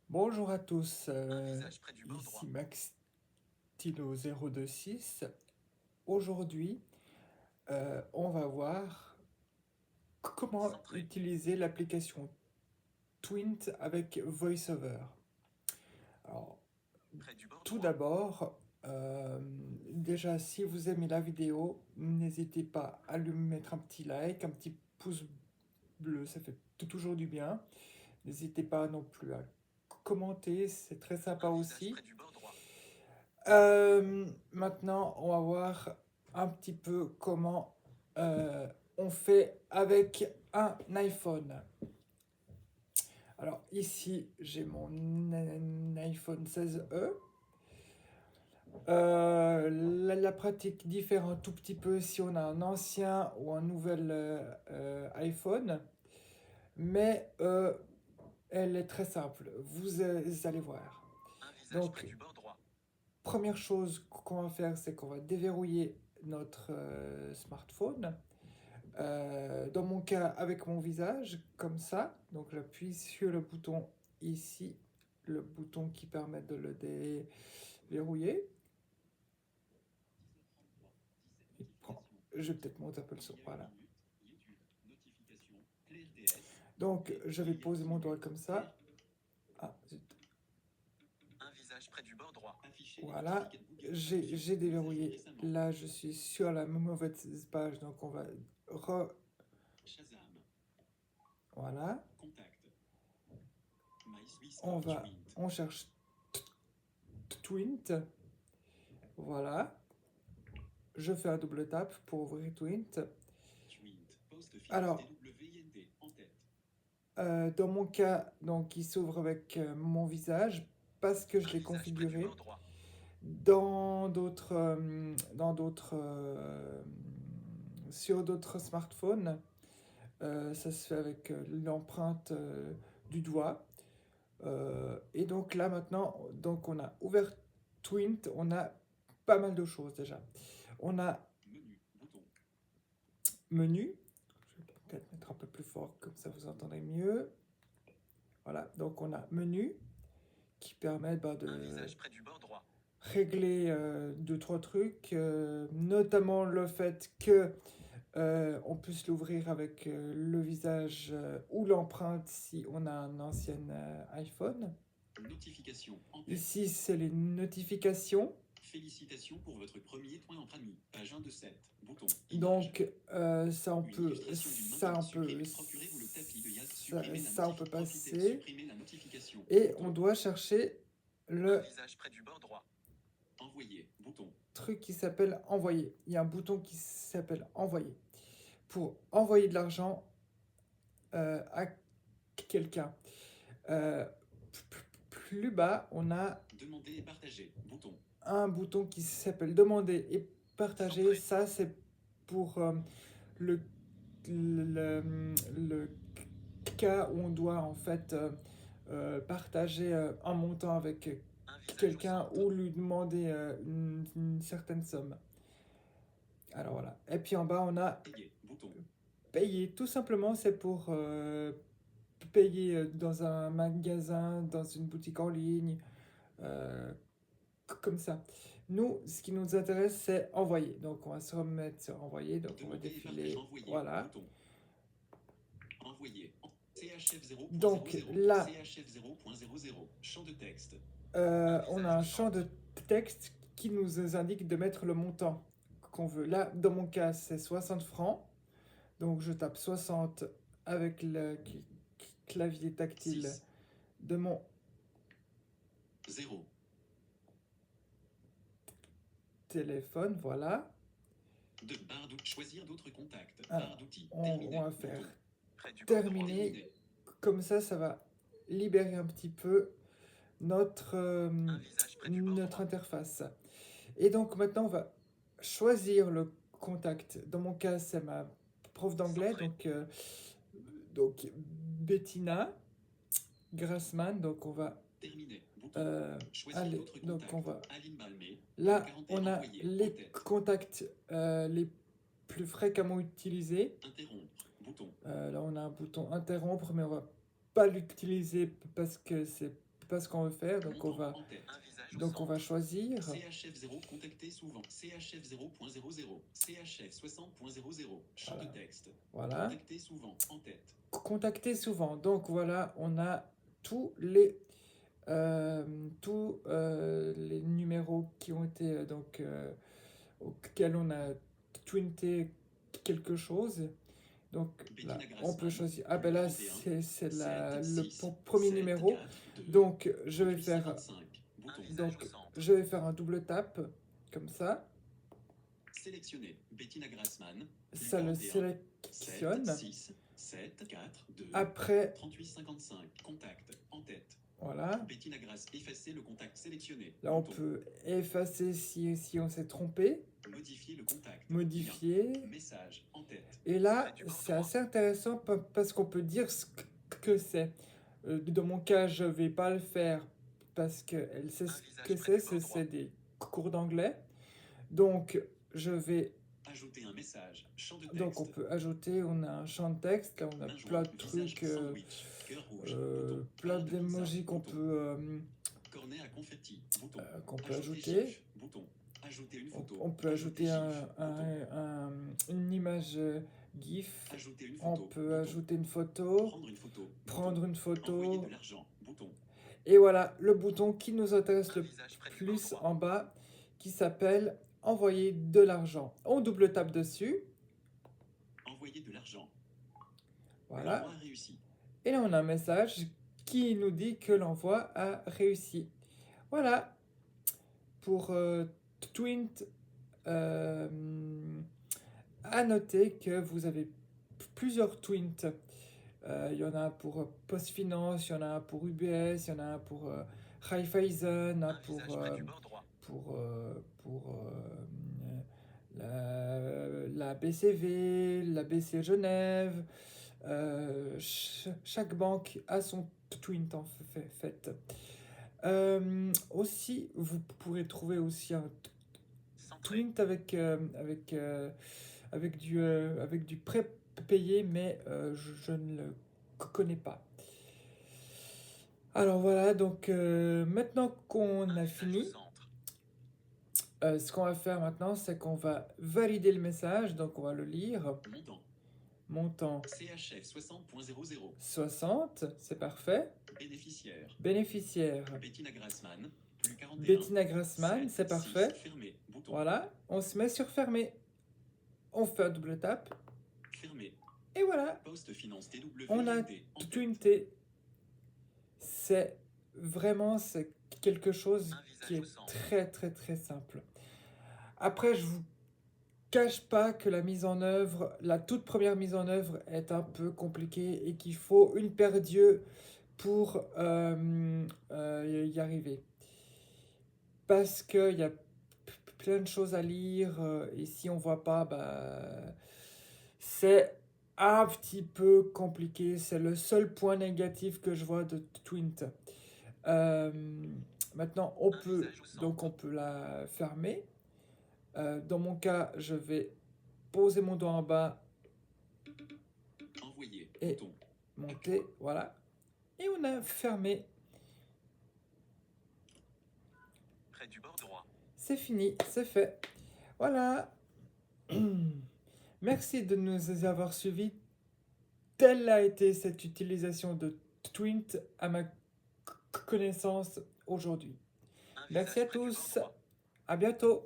Bonjour à tous, droit. ici Max Tilo 026. Aujourd'hui, on va voir comment Centré. utiliser l'application Twint avec VoiceOver. Alors, Près du bord tout droit. d'abord, déjà si vous aimez la vidéo, n'hésitez pas à lui mettre un petit like, un petit pouce bleu, ça fait toujours du bien. N'hésitez pas non plus à commenter, c'est très sympa Un visage aussi. près du bord droit. Maintenant, on va voir un petit peu comment on fait avec un iPhone. Alors ici, j'ai mon iPhone 16e. La pratique diffère un tout petit peu si on a un ancien ou un nouvel iPhone, mais elle est très simple. Vous allez voir. Un visage près Donc, du bord droit. première chose qu'on va faire, c'est qu'on va déverrouiller notre smartphone. Dans mon cas, avec mon visage, comme ça. Donc j'appuie sur le bouton ici, le bouton qui permet de le déverrouiller. Je vais peut-être monter un peu le son. Voilà. Donc je vais poser mon doigt comme ça. Ah, zut. Un visage près du bord droit. Voilà, j'ai déverrouillé. Là, je suis sur la mauvaise page, donc on va voilà. On cherche Twint. Voilà. Je fais un double tap pour ouvrir Twint. Alors, dans mon cas, donc, il s'ouvre avec mon visage parce que je l'ai configuré. Dans d'autres, sur d'autres smartphones, ça se fait avec l'empreinte du doigt. Et donc là maintenant, donc on a ouvert Twint, on a pas mal de choses déjà. On a menu, je vais peut-être mettre un peu plus fort comme ça vous entendrez mieux. Voilà, donc on a menu qui permet de Un visage près du bord droit. régler deux trois trucs, notamment le fait que on puisse l'ouvrir avec le visage ou l'empreinte si on a un ancien iPhone. Notification. Ici, c'est les notifications. Félicitations pour votre premier point entre amis. Page 1 de 7. Bouton. Donc, ça on Une peut, illustration d'une main ça on verte. peut, Procurez-vous le tapis de Yaz. Supprimez la ça on peut notification. passer. Supprimez la notification. Et Bouton. on doit chercher Un le visage près du bord droit. Envoyer. Bouton. truc qui s'appelle envoyer. Il y a un bouton qui s'appelle envoyer. Pour envoyer de l'argent à quelqu'un. Plus bas, on a Demander et partager. Bouton. un bouton qui s'appelle demander et partager. Centré. Ça, c'est pour le, le cas où on doit en fait partager un montant avec quelqu'un ou lui demander une certaine somme. Alors voilà. Et puis en bas, on a Payer. Bouton. payer. Tout simplement, c'est pour payer dans un magasin, dans une boutique en ligne, comme ça. Nous, ce qui nous intéresse, c'est envoyer. Donc, on va se remettre sur envoyer. Donc, on va défiler. Voilà. Envoyer. CHF 0.00. Donc là, CHF 0.00. Champ de texte. on a un champ de texte qui nous indique de mettre le montant qu'on veut. Là, dans mon cas, c'est 60 francs. Donc, je tape 60 avec le clavier tactile 6. de mon 0. téléphone. Voilà. De barre d'outils. Choisir d'autres contacts. Alors, Barre d'outils. on va faire Terminer. terminer. Comme ça va libérer un petit peu notre interface. Et donc maintenant, on va choisir le contact. Dans mon cas, c'est ma prof d'anglais, donc Bettina Grassman. Donc on va donc on va là, on a les contacts les plus fréquemment utilisés. Là, on a un bouton interrompre, mais on va pas l'utiliser parce que c'est pas ce qu'on veut faire. Donc on va, En tête. Un visage au donc on va centre. choisir. CHF0 contacté souvent. CHF0.00. CHF60.00. Champ Voilà. de texte. Voilà. Contacté souvent. En tête. Contacter souvent. Donc voilà, on a tous les numéros qui ont été auxquels on a twinté quelque chose. Donc là, Bettina on peut Grassman, choisir. Ah ben là, 41, c'est 7, le 6, premier 7, numéro. 4, 2, Donc je vais 38, faire 55. Bouton. Un visage donc au centre. je vais faire un double tap comme ça. Sélectionner. Bettina Grassman. Ça le 41, sélectionne. 7, 6, 7, 4, 2, Après, 38, 55. Contact. En tête. voilà. Bettina Grass. Effacer le contact sélectionné. Là, on Bouton. peut effacer si on s'est trompé, Modifier le contact. modifier. Lien. Message. En tête. Et là, Près du bord c'est droit. assez intéressant parce qu'on peut dire ce que c'est. Dans mon cas, je vais pas le faire parce qu'elle sait ce que c'est. C'est des cours d'anglais. Donc, je vais. Ajouter un message. Champ de texte. Donc, on peut ajouter. On a un champ de texte. Là, on a Main plein jointe, de visage trucs. sandwich, cœur rouge, bouton. Plein Barre de pizza, d'émojis qu'on bouton. peut Cornet à confetti, bouton. ajouter. Chiffre, bouton. Ajouter une photo. On peut ajouter chiffre, bouton. une image GIF. Ajouter une On photo. peut bouton. ajouter une photo. Prendre une photo. Prendre une bouton. photo. Envoyer de l'argent. Bouton. Et voilà le bouton qui nous intéresse Un le visage près du bord plus droit. en bas, qui s'appelle envoyer de l'argent. On double tape dessus. Envoyer de l'argent. Voilà. L'envoi réussi. Et là, on a un message qui nous dit que l'envoi a réussi. Voilà. Pour Twint, à noter que vous avez plusieurs Twints. Il y en a pour PostFinance, il y en a pour UBS, il y en a pour Raiffeisen, Un pour, visage près du bord droit. la BCV, la BC Genève. Chaque banque a son twint en fait. Aussi, vous pourrez trouver aussi un Centré. twint avec du prépayé, mais je ne le connais pas. Alors voilà, donc maintenant qu'on Un a visage au fini, centre. ce qu'on va faire maintenant, c'est qu'on va valider le message, donc on va le lire. Montant. Montant CHF 60.00. 60, c'est parfait. Bénéficiaire. Bénéficiaire, Bettina Grassman. Plus 41. Bettina Grassman, 7, c'est 6, parfait. Fermé. Bouton. Voilà, on se met sur fermer. On fait un double tap, Fermé. et voilà, Poste finance TWD. on a En tête. twinté. C'est quelque chose Un visage qui est au centre. très très très simple. Après, je vous cache pas que la toute première mise en œuvre est un peu compliquée et qu'il faut une paire d'yeux pour y arriver. Parce qu'il y a plein de choses à lire et si on voit pas, c'est un petit peu compliqué. C'est le seul point négatif que je vois de Twint. Maintenant, on peut la fermer. Dans mon cas, je vais poser mon doigt en bas, Envoyer. Et- Bouton. monter, voilà. Et on a fermé. Près du bord droit. C'est fini, c'est fait. Voilà. Merci de nous avoir suivis. Telle a été cette utilisation de Twint à ma connaissance aujourd'hui. Un Merci à visage près du bord tous. droit. À bientôt.